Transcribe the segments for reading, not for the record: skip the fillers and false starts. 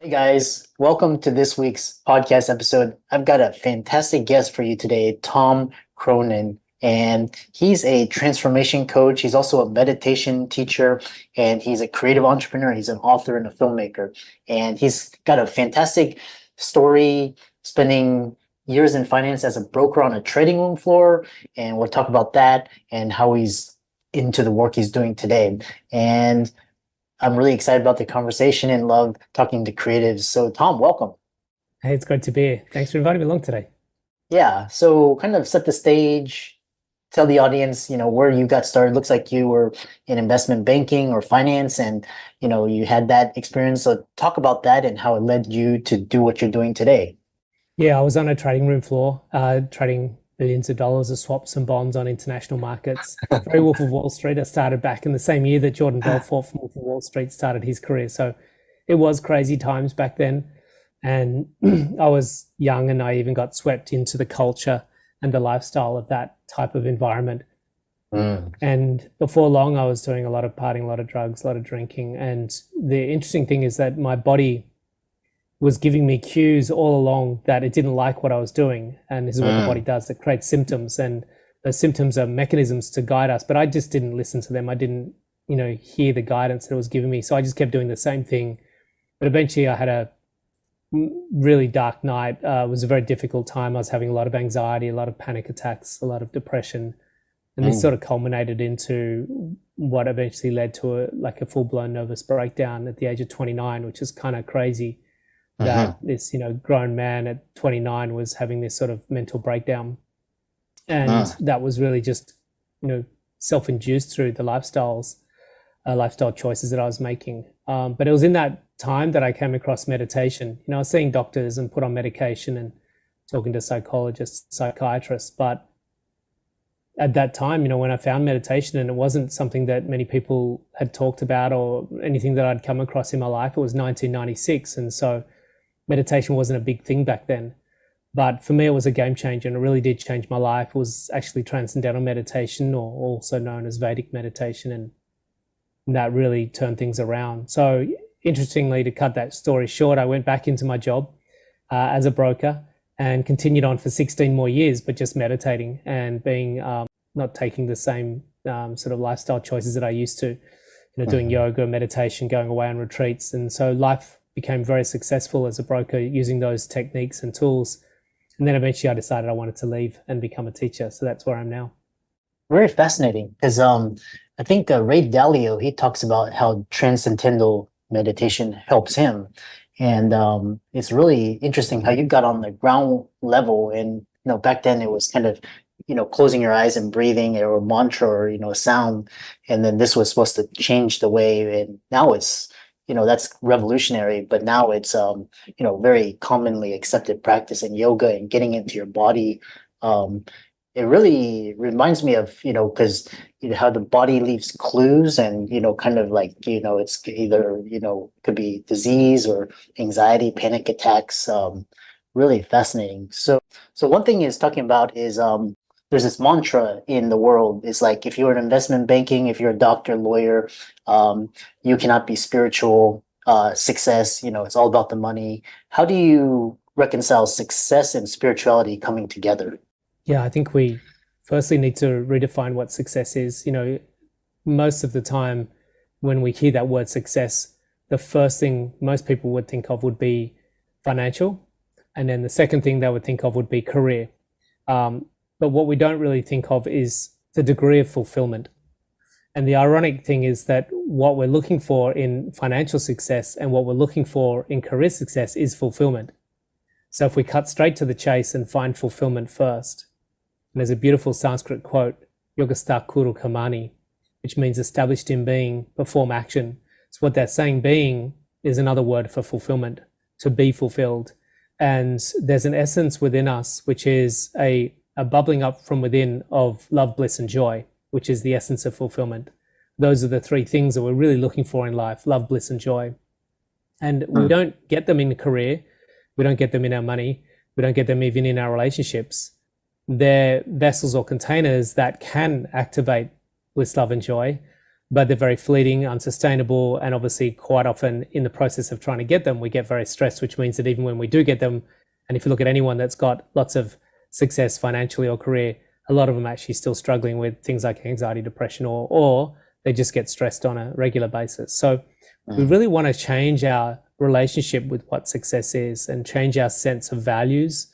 Hey guys, welcome to this week's podcast episode. I've got a fantastic guest for you today, Tom Cronin, and he's a transformation coach. He's also a meditation teacher, and he's a creative entrepreneur. He's an author and a filmmaker, and he's got a fantastic story spending years in finance as a broker on a trading room floor, and we'll talk about that and how he's into the work he's doing today. And I'm really excited about the conversation and love talking to creatives. So, Tom, welcome. Hey, it's great to be here. Thanks for inviting me along today. Yeah. So, kind of set the stage, tell the audience, where you got started. Looks like you were in investment banking or finance and, you had that experience. So, talk about that and how it led you to do what you're doing today. Yeah, I was on a trading room floor, trading billions of dollars of swaps and bonds on international markets. Very Wolf of Wall Street. I started back in the same year that Jordan Belfort from Wolf of Wall Street started his career. So it was crazy times back then. And I was young and I even got swept into the culture and the lifestyle of that type of environment. Mm. And before long, I was doing a lot of partying, a lot of drugs, a lot of drinking. And the interesting thing is that my body was giving me cues all along that it didn't like what I was doing. And this is what the body does. It creates symptoms, and those symptoms are mechanisms to guide us. But I just didn't listen to them. I didn't, hear the guidance that it was giving me. So I just kept doing the same thing. But eventually I had a really dark night. It was a very difficult time. I was having a lot of anxiety, a lot of panic attacks, a lot of depression. And this sort of culminated into what eventually led to a full-blown nervous breakdown at the age of 29, which is kind of crazy. That this, grown man at 29 was having this sort of mental breakdown. And that was really just, self-induced through the lifestyle choices that I was making. But it was in that time that I came across meditation. I was seeing doctors and put on medication and talking to psychologists, psychiatrists. But at that time, when I found meditation, and it wasn't something that many people had talked about or anything that I'd come across in my life, it was 1996. And so meditation wasn't a big thing back then, but for me it was a game changer, and it really did change my life. It was actually transcendental meditation, or also known as Vedic meditation, and that really turned things around. So interestingly, to cut that story short, I went back into my job as a broker and continued on for 16 more years, but just meditating and being not taking the same sort of lifestyle choices that I used to, doing yoga, meditation, going away on retreats. And so life became very successful as a broker using those techniques and tools. And then eventually I decided I wanted to leave and become a teacher. So that's where I'm now. Very fascinating because I think Ray Dalio, he talks about how transcendental meditation helps him. And it's really interesting how you got on the ground level. And, back then it was kind of, closing your eyes and breathing, or a mantra, or, a sound. And then this was supposed to change the way. And now it's, that's revolutionary, but now it's, very commonly accepted practice in yoga and getting into your body. It really reminds me of, because, how the body leaves clues and, kind of like, it's either, could be disease or anxiety, panic attacks, really fascinating. So one thing is talking about is, there's this mantra in the world. It's like, if you're in investment banking, if you're a doctor, lawyer, you cannot be spiritual. Success, it's all about the money. How do you reconcile success and spirituality coming together? Yeah, I think we firstly need to redefine what success is. Most of the time when we hear that word success, the first thing most people would think of would be financial. And then the second thing they would think of would be career. But what we don't really think of is the degree of fulfillment. And the ironic thing is that what we're looking for in financial success and what we're looking for in career success is fulfillment. So if we cut straight to the chase and find fulfillment first, and there's a beautiful Sanskrit quote, Yogastha Kuru Kamani, which means established in being, perform action. So what that's saying, being, is another word for fulfillment, to be fulfilled. And there's an essence within us, which is a bubbling up from within of love, bliss, and joy, which is the essence of fulfillment. Those are the three things that we're really looking for in life: love, bliss, and joy. And we don't get them in a career. We don't get them in our money. We don't get them even in our relationships. They're vessels or containers that can activate bliss, love, and joy, but they're very fleeting, unsustainable, and obviously quite often in the process of trying to get them, we get very stressed, which means that even when we do get them, and if you look at anyone that's got lots of success financially or career, a lot of them actually still struggling with things like anxiety, depression, or they just get stressed on a regular basis. So we really want to change our relationship with what success is and change our sense of values.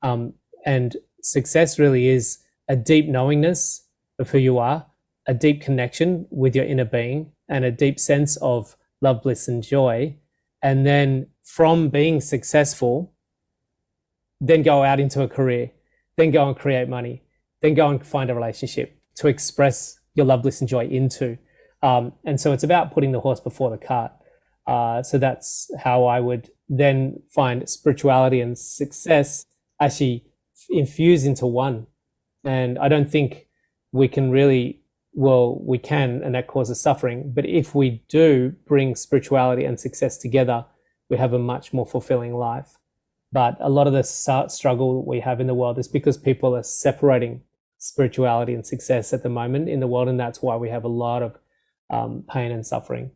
And success really is a deep knowingness of who you are, a deep connection with your inner being, and a deep sense of love, bliss, and joy. And then from being successful, then go out into a career, then go and create money, then go and find a relationship to express your love, bliss, and joy into. And so it's about putting the horse before the cart. So that's how I would then find spirituality and success actually infuse into one. And I don't think we can really, well, we can, and that causes suffering. But if we do bring spirituality and success together, we have a much more fulfilling life. But a lot of the struggle we have in the world is because people are separating spirituality and success at the moment in the world. And that's why we have a lot of pain and suffering.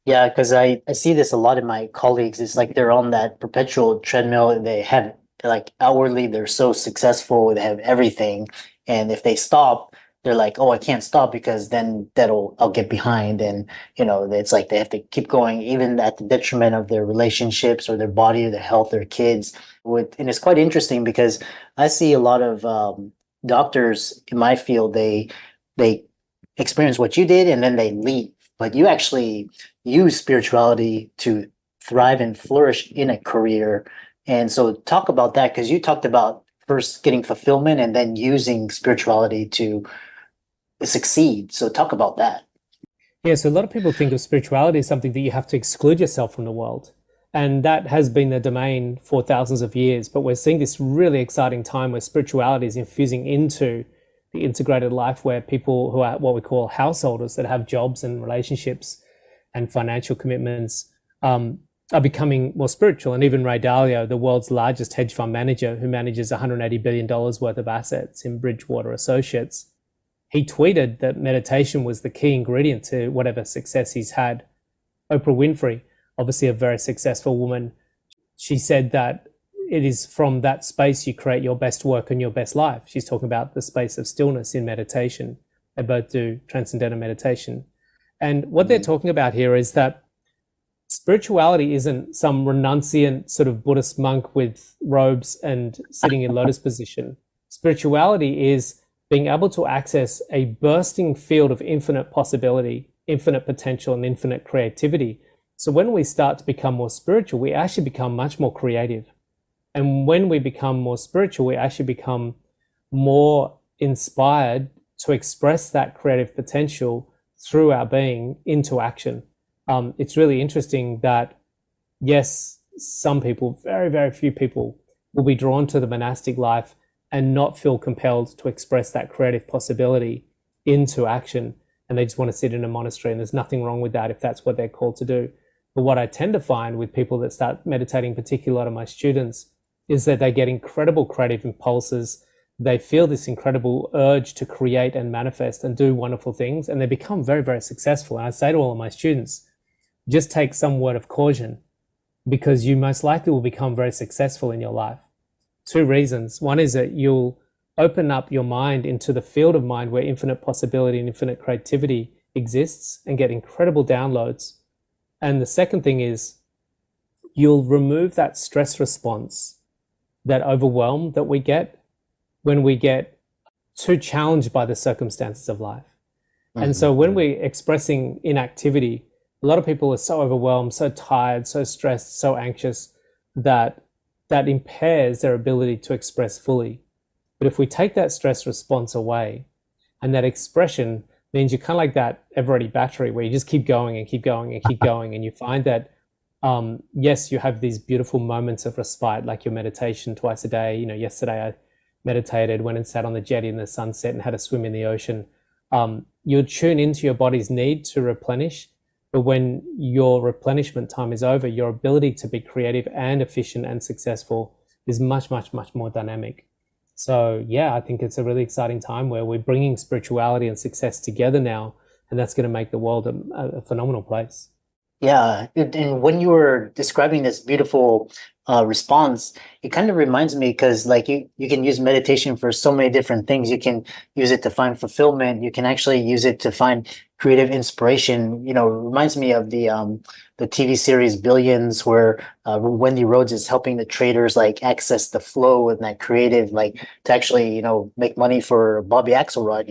Yeah, because I see this a lot in my colleagues. It's like they're on that perpetual treadmill. They have like outwardly they're so successful, they have everything. And if they stop, they're like, oh, I can't stop because then I'll get behind. And it's like they have to keep going, even at the detriment of their relationships or their body or their health, their kids. And it's quite interesting because I see a lot of doctors in my field, they experience what you did and then they leave. But you actually use spirituality to thrive and flourish in a career. And so talk about that, because you talked about first getting fulfillment and then using spirituality to succeed. So talk about that. Yeah, so a lot of people think of spirituality as something that you have to exclude yourself from the world. And that has been the domain for thousands of years. But we're seeing this really exciting time where spirituality is infusing into the integrated life, where people who are what we call householders that have jobs and relationships and financial commitments are becoming more spiritual. And even Ray Dalio, the world's largest hedge fund manager who manages $180 billion worth of assets in Bridgewater Associates, he tweeted that meditation was the key ingredient to whatever success he's had. Oprah Winfrey, obviously a very successful woman, she said that it is from that space you create your best work and your best life. She's talking about the space of stillness in meditation. They both do transcendental meditation. And what they're talking about here is that spirituality isn't some renunciant sort of Buddhist monk with robes and sitting in lotus position. Spirituality is being able to access a bursting field of infinite possibility, infinite potential, and infinite creativity. So when we start to become more spiritual, we actually become much more creative. And when we become more spiritual, we actually become more inspired to express that creative potential through our being into action. It's really interesting that, yes, some people, very, very few people, will be drawn to the monastic life and not feel compelled to express that creative possibility into action. And they just want to sit in a monastery. And there's nothing wrong with that if that's what they're called to do. But what I tend to find with people that start meditating, particularly a lot of my students, is that they get incredible creative impulses. They feel this incredible urge to create and manifest and do wonderful things, and they become very, very successful. And I say to all of my students, just take some word of caution, because you most likely will become very successful in your life. Two reasons. One is that you'll open up your mind into the field of mind where infinite possibility and infinite creativity exists and get incredible downloads. And the second thing is you'll remove that stress response, that overwhelm that we get when we get too challenged by the circumstances of life. And so when we're expressing inactivity, a lot of people are so overwhelmed, so tired, so stressed, so anxious that impairs their ability to express fully. But if we take that stress response away, and that expression means you're kind of like that ever-ready battery where you just keep going and keep going and keep going, and you find that yes, you have these beautiful moments of respite, like your meditation twice a day. Yesterday I meditated, went and sat on the jetty in the sunset and had a swim in the ocean. You'll tune into your body's need to replenish, but when your replenishment time is over, your ability to be creative and efficient and successful is much, much, much more dynamic. So yeah, I think it's a really exciting time where we're bringing spirituality and success together now, and that's going to make the world a phenomenal place. Yeah, and when you were describing this beautiful response, it kind of reminds me because like you can use meditation for so many different things. You can use it to find fulfillment. You can actually use it to find creative inspiration. It reminds me of the TV series Billions, where Wendy Rhodes is helping the traders like access the flow and that creative like to actually make money for Bobby Axelrod.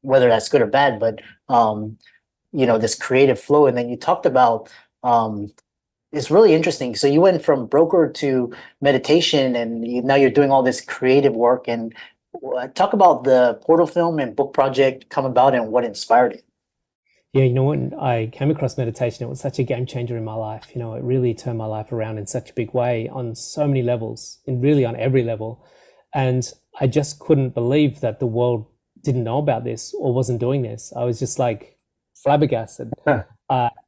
Whether that's good or bad, but this creative flow. And then you talked about um, it's really interesting. So you went from broker to meditation, and now you're doing all this creative work. And talk about the Portal film and book project come about and what inspired it. Yeah, when I came across meditation, it was such a game changer in my life. It really turned my life around in such a big way on so many levels, and really on every level. And I just couldn't believe that the world didn't know about this or wasn't doing this. I was just like flabbergasted. Huh.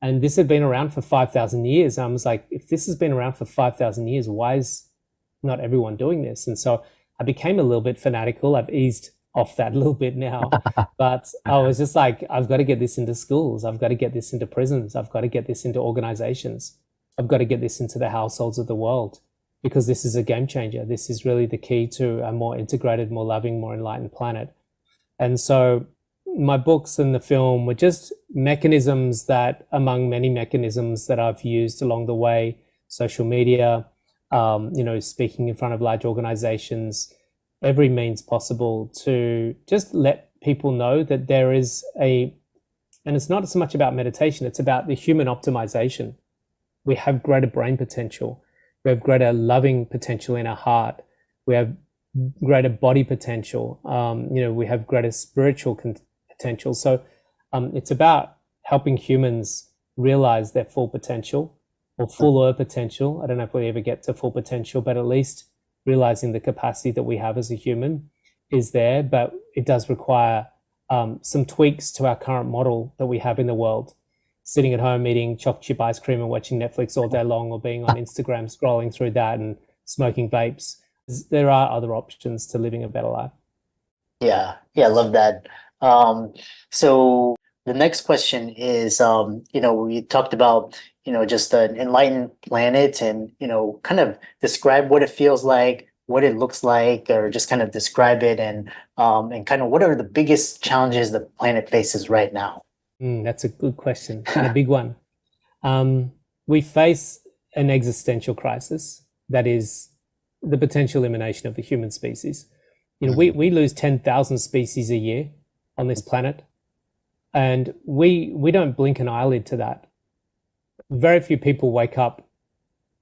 And this had been around for 5,000 years. I was like, if this has been around for 5,000 years, why is not everyone doing this? And so I became a little bit fanatical. I've eased off that a little bit now, but I was just like, I've got to get this into schools. I've got to get this into prisons. I've got to get this into organizations. I've got to get this into the households of the world, because this is a game changer. This is really the key to a more integrated, more loving, more enlightened planet. And so my books and the film were just mechanisms that, among many mechanisms that I've used along the way, social media, speaking in front of large organizations, every means possible to just let people know that there is and it's not so much about meditation, it's about the human optimization. We have greater brain potential. We have greater loving potential in our heart. We have greater body potential. We have greater spiritual potential. So it's about helping humans realize their full potential, or fuller potential. I don't know if we ever get to full potential, but at least realizing the capacity that we have as a human is there. But it does require some tweaks to our current model that we have in the world. Sitting at home eating chocolate chip ice cream and watching Netflix all day long, or being on Instagram scrolling through that and smoking vapes. There are other options to living a better life. Yeah, yeah, I love that. So the next question is, we talked about, just an enlightened planet and, kind of describe what it feels like, what it looks like, or just kind of describe it and kind of what are the biggest challenges the planet faces right now? That's a good question and a big one. We face an existential crisis that is the potential elimination of the human species. We lose 10,000 species a year on this planet, and we don't blink an eyelid to that. Very few people wake up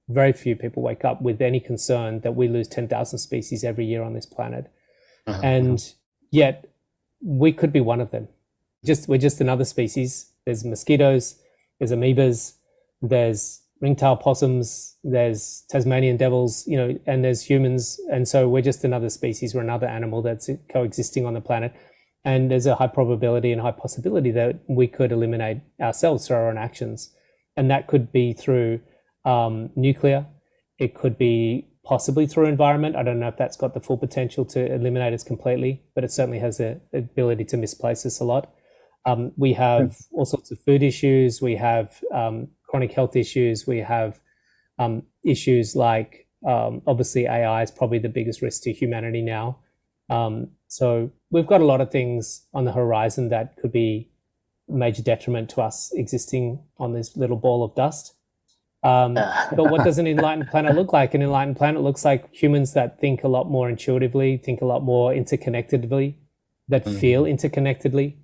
with any concern that we lose 10,000 species every year on this planet. And yet we could be one of them. We're just another species. There's mosquitoes, there's amoebas, there's ringtail possums, there's Tasmanian devils, and there's humans. And so we're just another species. We're another animal that's coexisting on the planet. And there's a high probability and high possibility that we could eliminate ourselves through our own actions. And that could be through nuclear. It could be possibly through environment. I don't know if that's got the full potential to eliminate us completely, but it certainly has the ability to misplace us a lot. We have all sorts of food issues. We have chronic health issues. We have issues like, obviously, AI is probably the biggest risk to humanity now. So we've got a lot of things on the horizon that could be a major detriment to us existing on this little ball of dust. But what does an enlightened planet look like? An enlightened planet looks like humans that think a lot more intuitively, think a lot more interconnectedly, that feel interconnectedly.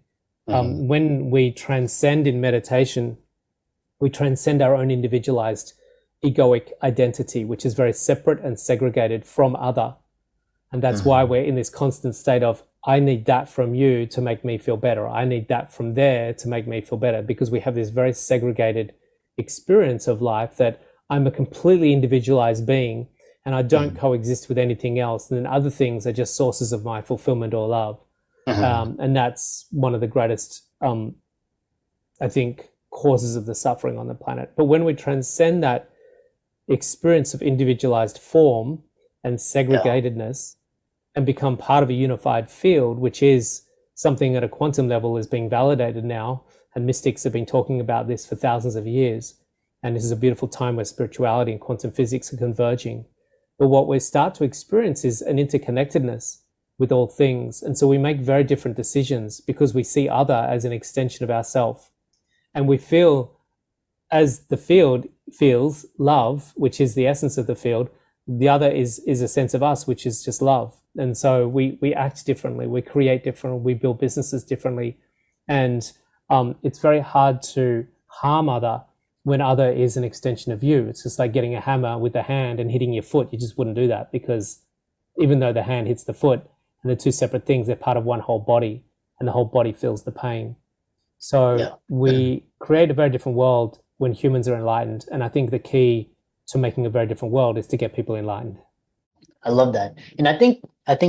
When we transcend in meditation, we transcend our own individualized egoic identity, which is very separate and segregated from other. And that's why we're in this constant state of, I need that from you to make me feel better. I need that from there to make me feel better, because we have this very segregated experience of life that I'm a completely individualized being and I don't coexist with anything else. And then other things are just sources of my fulfillment or love. And that's one of the greatest, I think, causes of the suffering on the planet. But when we transcend that experience of individualized form and segregatedness and become part of a unified field, which is something at a quantum level is being validated now, and mystics have been talking about this for thousands of years. And this is a beautiful time where spirituality and quantum physics are converging. But what we start to experience is an interconnectedness with all things. And so we make very different decisions because we see other as an extension of ourself. And we feel, as the field feels love, which is the essence of the field, the other is a sense of us, which is just love. And so we act differently, we create differently, we build businesses differently. And it's very hard to harm other when other is an extension of you. It's just like getting a hammer with the hand and hitting your foot. You just wouldn't do that, because even though the hand hits the foot and they're two separate things, they're part of one whole body, and the whole body feels the pain. So we create a very different world when humans are enlightened. And I think the key to making a very different world is to get people enlightened. I love that. And I think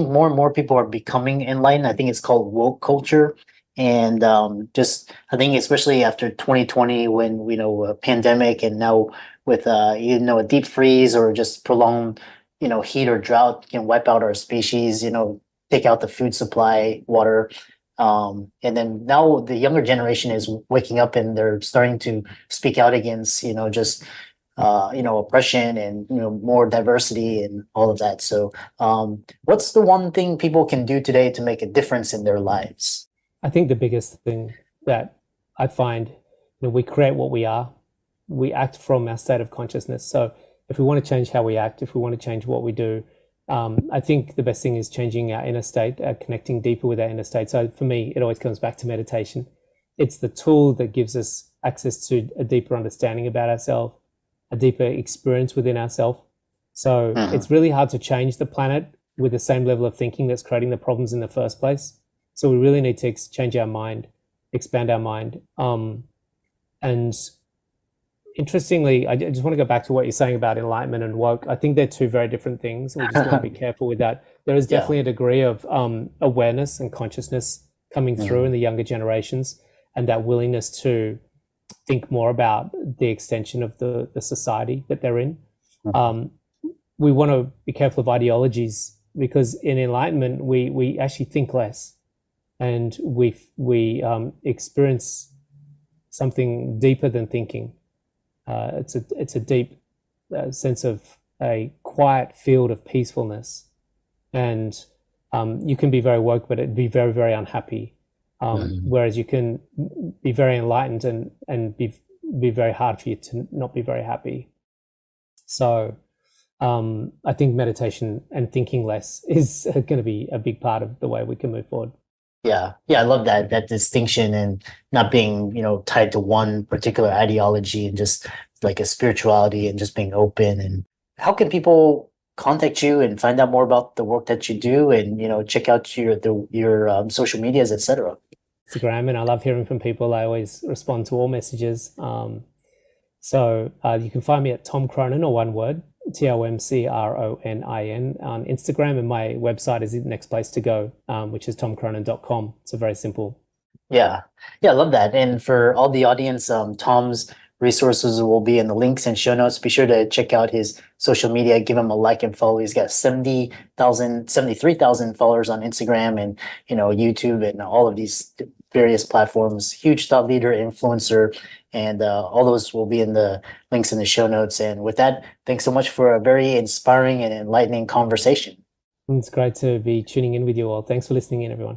more and more people are becoming enlightened. I think it's called woke culture. And just I think especially after 2020, when a pandemic, and now with a deep freeze or just prolonged heat or drought can wipe out our species, take out the food supply, water. And then now the younger generation is waking up and they're starting to speak out against just oppression and more diversity and all of that. So what's the one thing people can do today to make a difference in their lives? I think the biggest thing that I find, we create what we are. We act from our state of consciousness. So if we want to change how we act, if we want to change what we do, I think the best thing is changing our inner state, connecting deeper with our inner state. So for me, it always comes back to meditation. It's the tool that gives us access to a deeper understanding about ourselves, a deeper experience within ourselves. So it's really hard to change the planet with the same level of thinking that's creating the problems in the first place. So we really need to change our mind, expand our mind. And interestingly, I just want to go back to what you're saying about enlightenment and woke. I think they're two very different things. We just want to be careful with that. There is definitely a degree of awareness and consciousness coming through in the younger generations, and that willingness to think more about the extension of the society that they're in. We want to be careful of ideologies, because in enlightenment, we actually think less, and we experience something deeper than thinking. It's a deep sense of a quiet field of peacefulness, and you can be very woke, but it'd be very, very unhappy. Whereas you can be very enlightened and be very hard for you to not be very happy. So I think meditation and thinking less is going to be a big part of the way we can move forward. Yeah, I love that distinction, and not being tied to one particular ideology, and just like a spirituality and just being open. And how can people contact you and find out more about the work that you do, and check out your social medias, etc.? Instagram, and I love hearing from people. I always respond to all messages. So you can find me at Tom Cronin, or one word, TomCronin on Instagram, and my website is the next place to go, which is tomcronin.com. So very simple. Yeah, I love that. And for all the audience, Tom's resources will be in the links and show notes. Be sure to check out his social media, give him a like and follow. He's got 73,000 followers on Instagram and YouTube and all of these various platforms. Huge thought leader, influencer, and all those will be in the links in the show notes. And with that, thanks so much for a very inspiring and enlightening conversation. It's great to be tuning in with you all. Thanks for listening in, everyone.